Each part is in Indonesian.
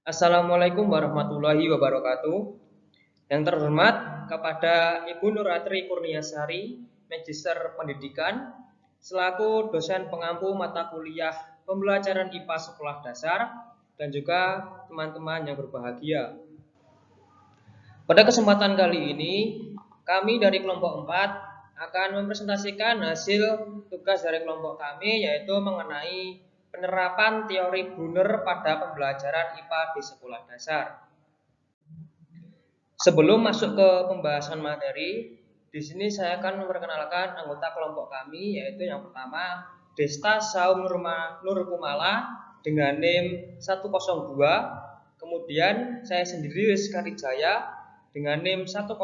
Assalamualaikum warahmatullahi wabarakatuh. Yang terhormat kepada Ibu Nuratri Kurniasari, Magister Pendidikan, selaku dosen pengampu mata kuliah pembelajaran IPA Sekolah Dasar, dan juga teman-teman yang berbahagia. Pada kesempatan kali ini, kami dari kelompok 4 akan mempresentasikan hasil tugas dari kelompok kami, yaitu mengenai penerapan teori Brunner pada pembelajaran IPA di sekolah dasar. Sebelum masuk ke pembahasan materi, di sini saya akan memperkenalkan anggota kelompok kami, yaitu yang pertama Desta Saum Nurkumala dengan NIM 102. Kemudian saya sendiri Rizka Rijaya dengan NIM 103.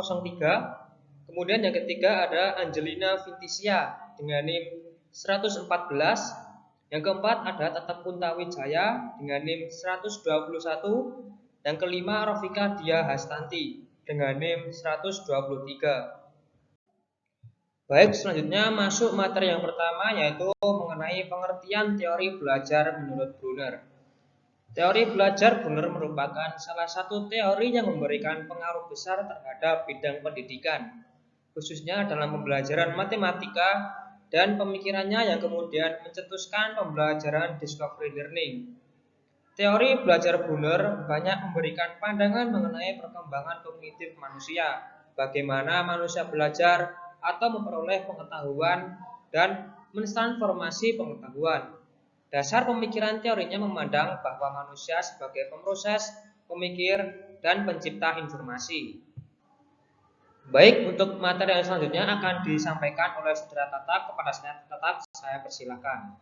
Kemudian yang ketiga ada Angelina Vintisia dengan NIM 114. Yang keempat ada Tetap Kuntawijaya dengan NIM 121. Yang kelima Rofika Dia Hastanti dengan NIM 123. Baik, selanjutnya masuk materi yang pertama, yaitu mengenai pengertian teori belajar menurut Brunner. Teori belajar Brunner merupakan salah satu teori yang memberikan pengaruh besar terhadap bidang pendidikan, khususnya dalam pembelajaran matematika dan pemikirannya yang kemudian mencetuskan pembelajaran discovery learning. Teori belajar Brunner banyak memberikan pandangan mengenai perkembangan kognitif manusia, bagaimana manusia belajar atau memperoleh pengetahuan dan mentransformasi pengetahuan. Dasar pemikiran teorinya memandang bahwa manusia sebagai pemroses, pemikir, dan pencipta informasi. Baik, untuk materi yang selanjutnya akan disampaikan oleh Saudara Tatap. Kepada saya Tatap, saya persilakan.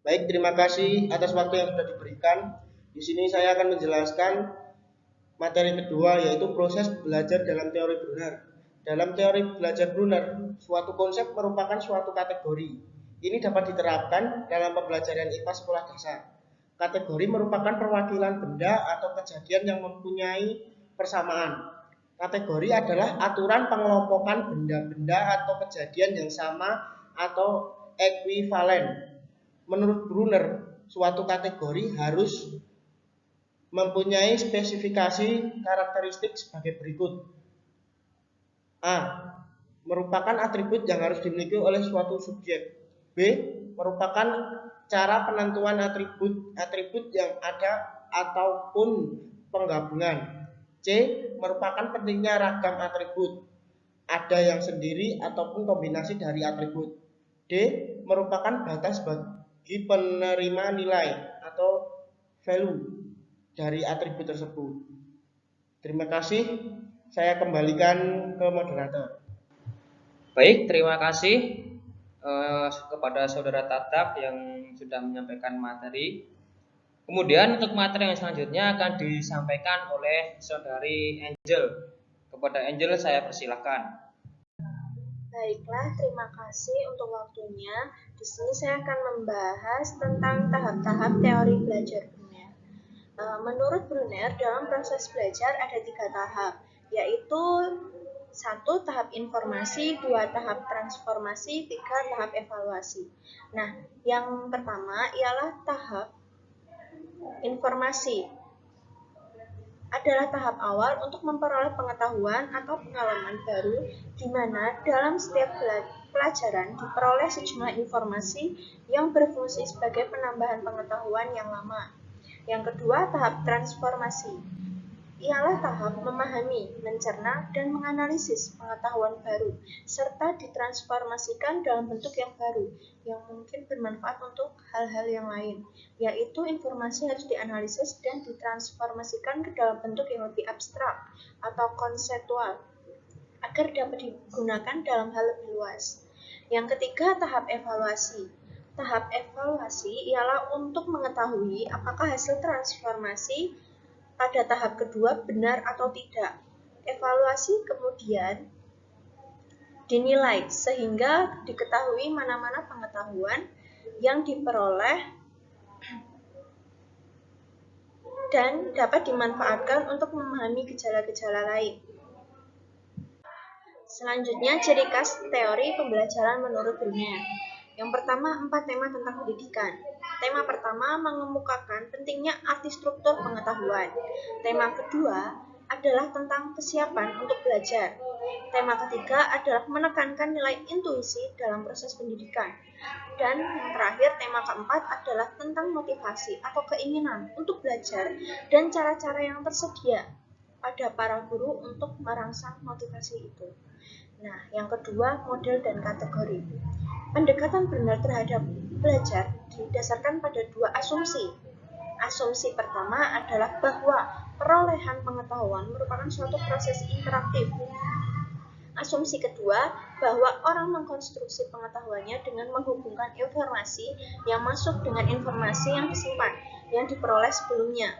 Baik, terima kasih atas waktu yang sudah diberikan. Di sini saya akan menjelaskan materi kedua, yaitu proses belajar dalam teori Brunner. Dalam teori belajar Brunner, suatu konsep merupakan suatu kategori. Ini dapat diterapkan dalam pembelajaran IPA sekolah dasar. Kategori merupakan perwakilan benda atau kejadian yang mempunyai persamaan. Kategori adalah aturan pengelompokan benda-benda atau kejadian yang sama atau ekuivalen. Menurut Brunner, suatu kategori harus mempunyai spesifikasi karakteristik sebagai berikut. A. Merupakan atribut yang harus dimiliki oleh suatu subjek. B. Merupakan cara penentuan atribut yang ada ataupun penggabungan. C. Merupakan pentingnya ragam atribut, ada yang sendiri ataupun kombinasi dari atribut. D. Merupakan batas bagi penerima nilai atau value dari atribut tersebut. Terima kasih, saya kembalikan ke moderator. Baik, terima kasih kepada Saudara Tatap yang sudah menyampaikan materi. Kemudian untuk materi yang selanjutnya akan disampaikan oleh Saudari Angel. Kepada Angel saya persilakan. Baiklah, terima kasih untuk waktunya. Di sini saya akan membahas tentang tahap-tahap teori belajar Brunner. Menurut Brunner, dalam proses belajar ada 3 tahap, yaitu 1. Tahap informasi, 2. Tahap transformasi, 3. Tahap evaluasi. Nah, yang pertama ialah tahap informasi. Adalah tahap awal untuk memperoleh pengetahuan atau pengalaman baru, di mana dalam setiap pelajaran diperoleh sejumlah informasi yang berfungsi sebagai penambahan pengetahuan yang lama. Yang kedua, tahap transformasi. Ialah tahap memahami, mencerna, dan menganalisis pengetahuan baru, serta ditransformasikan dalam bentuk yang baru, yang mungkin bermanfaat untuk hal-hal yang lain, yaitu informasi harus dianalisis dan ditransformasikan ke dalam bentuk yang lebih abstrak atau konseptual, agar dapat digunakan dalam hal lebih luas. Yang ketiga, tahap evaluasi. Tahap evaluasi ialah untuk mengetahui apakah hasil transformasi pada tahap kedua benar atau tidak. Evaluasi kemudian dinilai sehingga diketahui mana-mana pengetahuan yang diperoleh dan dapat dimanfaatkan untuk memahami gejala-gejala lain. Selanjutnya, ciri khas teori pembelajaran menurut Brunner. Yang pertama, 4 tema tentang pendidikan. Tema pertama mengemukakan pentingnya arti struktur pengetahuan. Tema kedua adalah tentang kesiapan untuk belajar. Tema ketiga adalah menekankan nilai intuisi dalam proses pendidikan. Dan yang terakhir, tema keempat adalah tentang motivasi atau keinginan untuk belajar dan cara-cara yang tersedia pada para guru untuk merangsang motivasi itu. Nah, yang kedua, model dan kategori. Pendekatan benar terhadap belajar didasarkan pada dua asumsi. Asumsi pertama adalah bahwa perolehan pengetahuan merupakan suatu proses interaktif. Asumsi kedua, bahwa orang mengkonstruksi pengetahuannya dengan menghubungkan informasi yang masuk dengan informasi yang disimpan, yang diperoleh sebelumnya.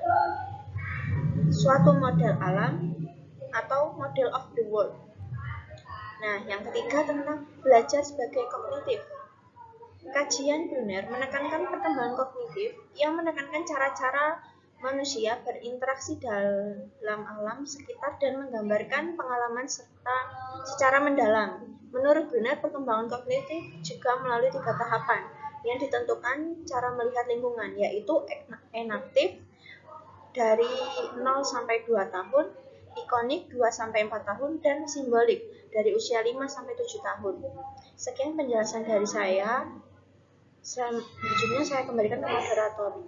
Suatu model alam atau model of the world. Nah, yang ketiga tentang belajar sebagai kognitif. Kajian Brunner menekankan perkembangan kognitif yang menekankan cara-cara manusia berinteraksi dalam alam sekitar dan menggambarkan pengalaman secara mendalam. Menurut Brunner, perkembangan kognitif juga melalui 3 tahapan yang ditentukan cara melihat lingkungan, yaitu enaktif dari 0 sampai 2 tahun, ikonik 2 sampai 4 tahun, dan simbolik dari usia 5 sampai 7 tahun. Sekian penjelasan dari saya. Selanjutnya saya kembalikan ke moderator.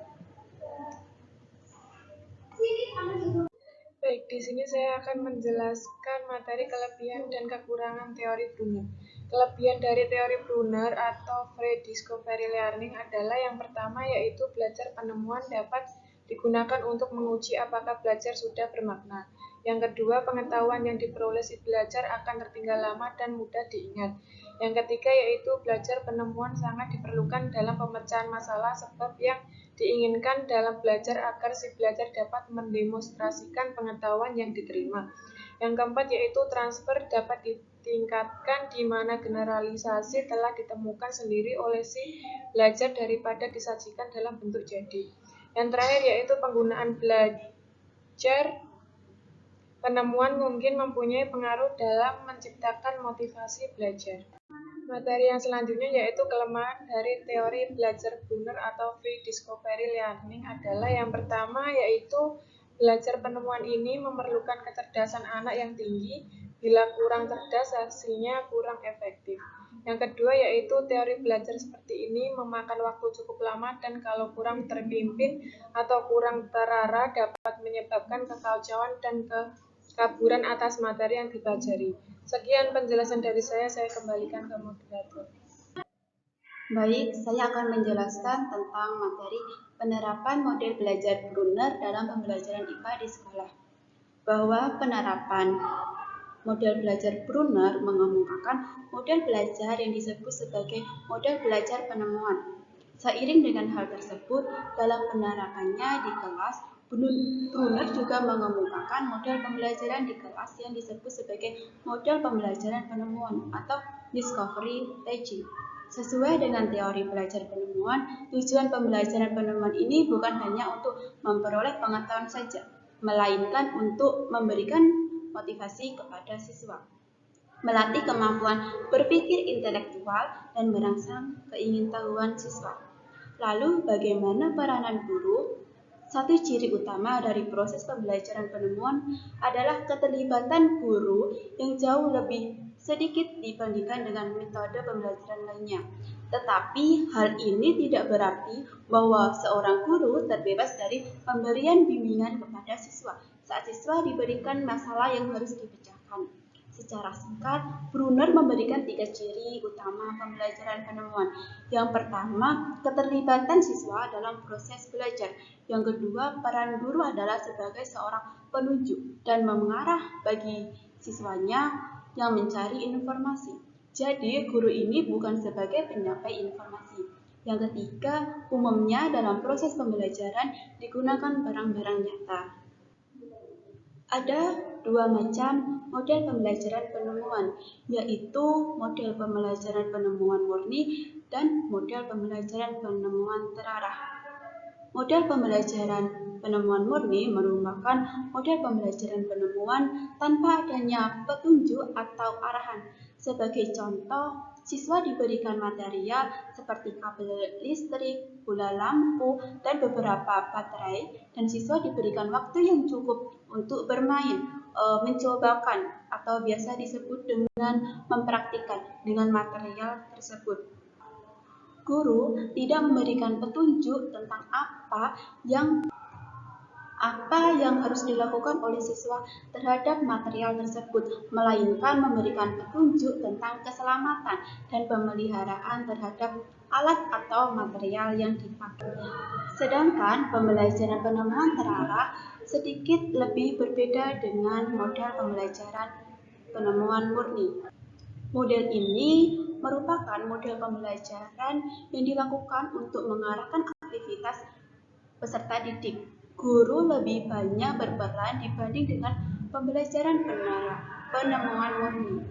Baik, di sini saya akan menjelaskan materi kelebihan dan kekurangan teori Brunner. Kelebihan dari teori Brunner atau Free Discovery Learning adalah yang pertama yaitu belajar penemuan dapat digunakan untuk menguji apakah belajar sudah bermakna. Yang kedua, pengetahuan yang diperoleh si belajar akan tertinggal lama dan mudah diingat. Yang ketiga yaitu belajar penemuan sangat diperlukan dalam pemecahan masalah sebab yang diinginkan dalam belajar agar si belajar dapat mendemonstrasikan pengetahuan yang diterima. Yang keempat yaitu transfer dapat ditingkatkan di mana generalisasi telah ditemukan sendiri oleh si belajar daripada disajikan dalam bentuk jadi. Yang terakhir yaitu penggunaan belajar penemuan mungkin mempunyai pengaruh dalam menciptakan motivasi belajar. Materi yang selanjutnya yaitu kelemahan dari teori belajar Brunner atau Free Discovery Learning adalah yang pertama yaitu belajar penemuan ini memerlukan kecerdasan anak yang tinggi, bila kurang cerdas hasilnya kurang efektif. Yang kedua yaitu teori belajar seperti ini memakan waktu cukup lama dan kalau kurang terpimpin atau kurang terarah dapat menyebabkan kekacauan dan kekaburan atas materi yang dipelajari. Sekian penjelasan dari saya kembalikan ke moderator. Baik, saya akan menjelaskan tentang materi penerapan model belajar Brunner dalam pembelajaran IPA di sekolah. Bahwa penerapan model belajar Brunner mengemukakan model belajar yang disebut sebagai model belajar penemuan. Seiring dengan hal tersebut, dalam penerapannya di kelas, Brunner juga mengemukakan model pembelajaran di kelas yang disebut sebagai model pembelajaran penemuan atau discovery teaching. Sesuai dengan teori belajar penemuan, tujuan pembelajaran penemuan ini bukan hanya untuk memperoleh pengetahuan saja, melainkan untuk memberikan motivasi kepada siswa, melatih kemampuan berpikir intelektual dan merangsang keingintahuan siswa. Lalu bagaimana peranan guru? Satu ciri utama dari proses pembelajaran penemuan adalah keterlibatan guru yang jauh lebih sedikit dibandingkan dengan metode pembelajaran lainnya. Tetapi hal ini tidak berarti bahwa seorang guru terbebas dari pemberian bimbingan kepada siswa saat siswa diberikan masalah yang harus dipecahkan. Secara singkat, Brunner memberikan 3 ciri utama pembelajaran penemuan. Yang pertama, keterlibatan siswa dalam proses belajar. Yang kedua, peran guru adalah sebagai seorang penunjuk dan mengarah bagi siswanya yang mencari informasi. Jadi, guru ini bukan sebagai penyampai informasi. Yang ketiga, umumnya dalam proses pembelajaran digunakan barang-barang nyata. Ada 2 macam model pembelajaran penemuan, yaitu model pembelajaran penemuan murni dan model pembelajaran penemuan terarah. Model pembelajaran penemuan murni merupakan model pembelajaran penemuan tanpa adanya petunjuk atau arahan. Sebagai contoh, siswa diberikan material seperti kabel listrik, bola lampu, dan beberapa baterai, dan siswa diberikan waktu yang cukup untuk bermain, mencobakan, atau biasa disebut dengan mempraktikkan dengan material tersebut. Guru tidak memberikan petunjuk tentang apa yang harus dilakukan oleh siswa terhadap material tersebut, melainkan memberikan petunjuk tentang keselamatan dan pemeliharaan terhadap alat atau material yang dipakai. Sedangkan pembelajaran penemuan terarah sedikit lebih berbeda dengan model pembelajaran penemuan murni. Model ini merupakan model pembelajaran yang dilakukan untuk mengarahkan aktivitas peserta didik. Guru lebih banyak berperan dibanding dengan pembelajaran penemuan murni.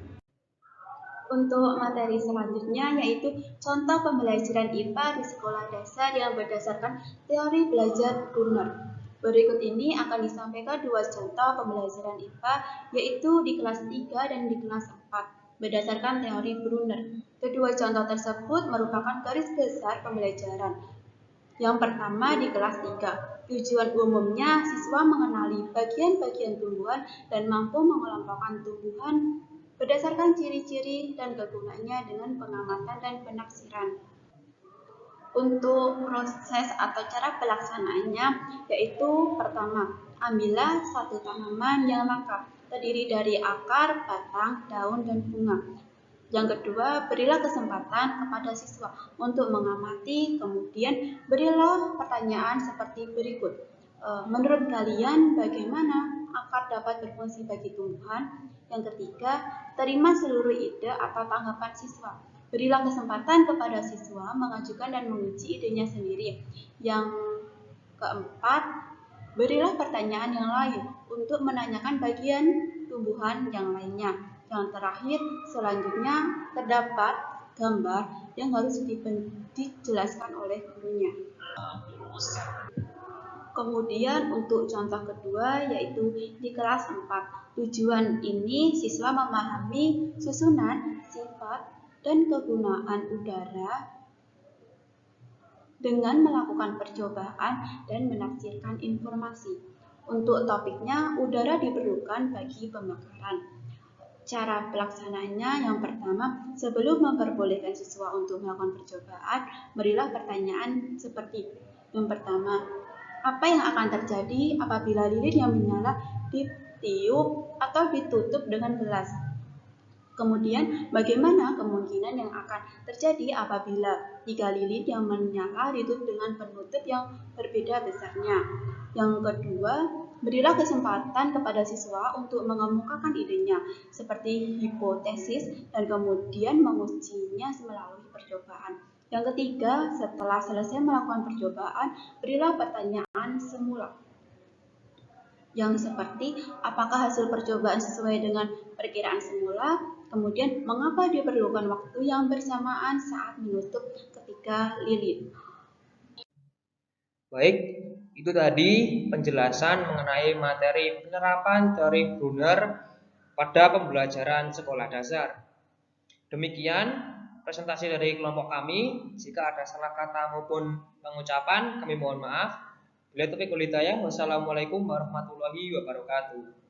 Untuk materi selanjutnya yaitu contoh pembelajaran IPA di sekolah dasar yang berdasarkan teori belajar Brunner. Berikut ini akan disampaikan dua contoh pembelajaran IPA yaitu di kelas 3 dan di kelas 4 berdasarkan teori Brunner. Kedua contoh tersebut merupakan garis besar pembelajaran. Yang pertama di kelas 3. Tujuan umumnya siswa mengenali bagian-bagian tumbuhan dan mampu mengelompokkan tumbuhan berdasarkan ciri-ciri dan kegunaannya dengan pengamatan dan penafsiran. Untuk proses atau cara pelaksanaannya yaitu pertama, ambillah satu tanaman yang lengkap terdiri dari akar, batang, daun, dan bunga. Yang kedua, berilah kesempatan kepada siswa untuk mengamati, kemudian berilah pertanyaan seperti berikut. Menurut kalian bagaimana akar dapat berfungsi bagi tumbuhan? Yang ketiga, terima seluruh ide atau tanggapan siswa. Berilah kesempatan kepada siswa mengajukan dan menguji idenya sendiri. Yang keempat, berilah pertanyaan yang lain untuk menanyakan bagian tumbuhan yang lainnya. Yang terakhir, selanjutnya terdapat gambar yang harus dijelaskan oleh gurunya. Kemudian untuk contoh kedua yaitu di kelas 4. Tujuan ini siswa memahami susunan, sifat, dan kegunaan udara dengan melakukan percobaan dan menafsirkan informasi. Untuk topiknya, udara diperlukan bagi pembakaran. Cara pelaksanaannya yang pertama, sebelum memperbolehkan siswa untuk melakukan percobaan, berilah pertanyaan seperti yang pertama, apa yang akan terjadi apabila lilin yang menyala ditiup atau ditutup dengan gelas? Kemudian, bagaimana kemungkinan yang akan terjadi apabila 3 lilin yang menyala ditutup dengan penutup yang berbeda besarnya? Yang kedua, berilah kesempatan kepada siswa untuk mengemukakan idenya, seperti hipotesis, dan kemudian mengujinya melalui percobaan. Yang ketiga, setelah selesai melakukan percobaan, berilah pertanyaan semula. Yang seperti, apakah hasil percobaan sesuai dengan perkiraan semula? Kemudian, mengapa diperlukan waktu yang bersamaan saat menutup ketiga lilin? Baik, itu tadi penjelasan mengenai materi penerapan teori Brunner pada pembelajaran sekolah dasar. Demikian presentasi dari kelompok kami. Jika ada salah kata maupun pengucapan, kami mohon maaf. Wassalamualaikum warahmatullahi wabarakatuh.